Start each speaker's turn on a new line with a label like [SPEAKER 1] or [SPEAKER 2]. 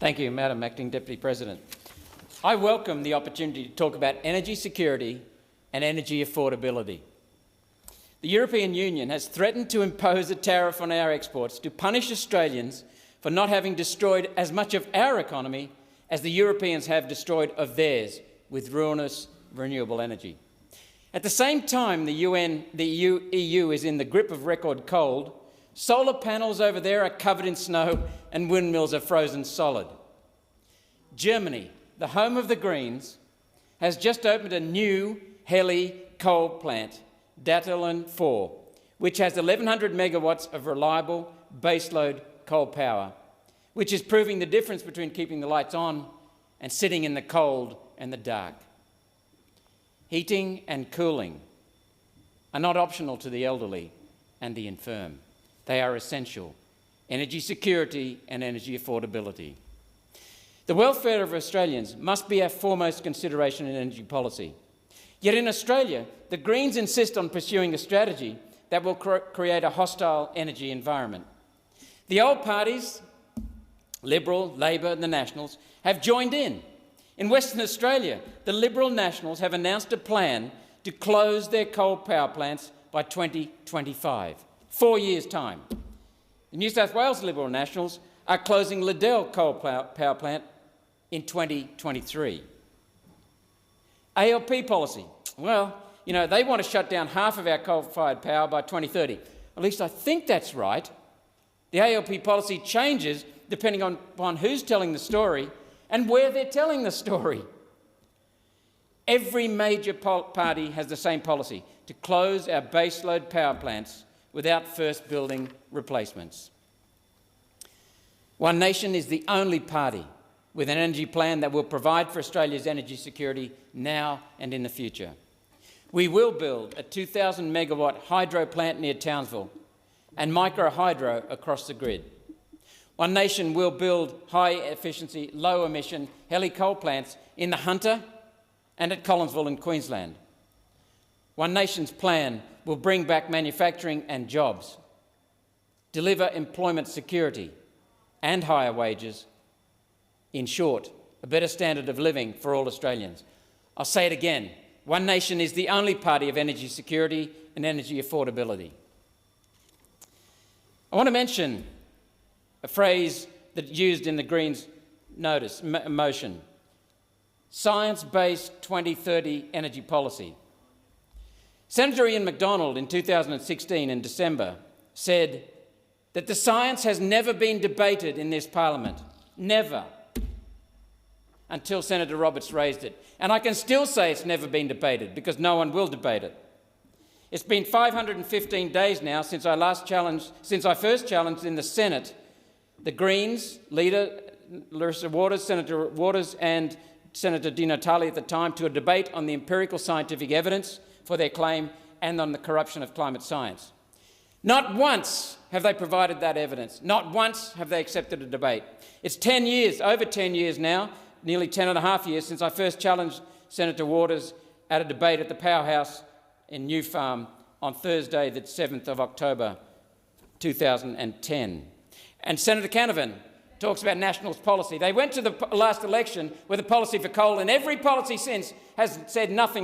[SPEAKER 1] Thank you, Madam Acting Deputy President. I welcome the opportunity to talk about energy security and energy affordability. The European Union has threatened to impose a tariff on our exports to punish Australians for not having destroyed as much of our economy as the Europeans have destroyed of theirs with ruinous renewable energy. At the same time the EU is in the grip of record cold, solar panels over there are covered in snow and windmills are frozen solid. Germany, the home of the Greens, has just opened a new Heli coal plant, Datteln 4, which has 1,100 megawatts of reliable baseload coal power, which is proving the difference between keeping the lights on and sitting in the cold and the dark. Heating and cooling are not optional to the elderly and the infirm. They are essential. Energy security and energy affordability. The welfare of Australians must be our foremost consideration in energy policy. Yet in Australia, the Greens insist on pursuing a strategy that will create a hostile energy environment. The old parties, Liberal, Labor and the Nationals, have joined in. In Western Australia, the Liberal Nationals have announced a plan to close their coal power plants by 2025, 4 years' time. The New South Wales Liberal Nationals are closing Liddell coal power plant in 2023. ALP policy. Well, you know, they want to shut down half of our coal-fired power by 2030. At least I think that's right. The ALP policy changes depending upon who's telling the story and where they're telling the story. Every major party has the same policy, to close our baseload power plants without first building replacements. One Nation is the only party with an energy plan that will provide for Australia's energy security now and in the future. We will build a 2,000 megawatt hydro plant near Townsville and micro hydro across the grid. One Nation will build high-efficiency, low-emission heli coal plants in the Hunter and at Collinsville in Queensland. One Nation's plan will bring back manufacturing and jobs, deliver employment security and higher wages. In short, a better standard of living for all Australians. I'll say it again. One Nation is the only party of energy security and energy affordability. I want to mention a phrase that's used in the Greens' motion: science-based 2030 energy policy. Senator Ian MacDonald in 2016 in December said that the science has never been debated in this parliament. Never. Until Senator Roberts raised it. And I can still say it's never been debated because no one will debate it. It's been 515 days now since I first challenged in the Senate the Greens leader, Larissa Waters, Senator Waters and Senator Di Natale at the time, to a debate on the empirical scientific evidence for their claim and on the corruption of climate science. Not once have they provided that evidence. Not once have they accepted a debate. It's 10 years, over 10 years now, nearly 10 and a half years since I first challenged Senator Waters at a debate at the Powerhouse in New Farm on Thursday, the 7th of October 2010. And Senator Canavan talks about Nationals policy. They went to the last election with a policy for coal, and every policy since has said nothing of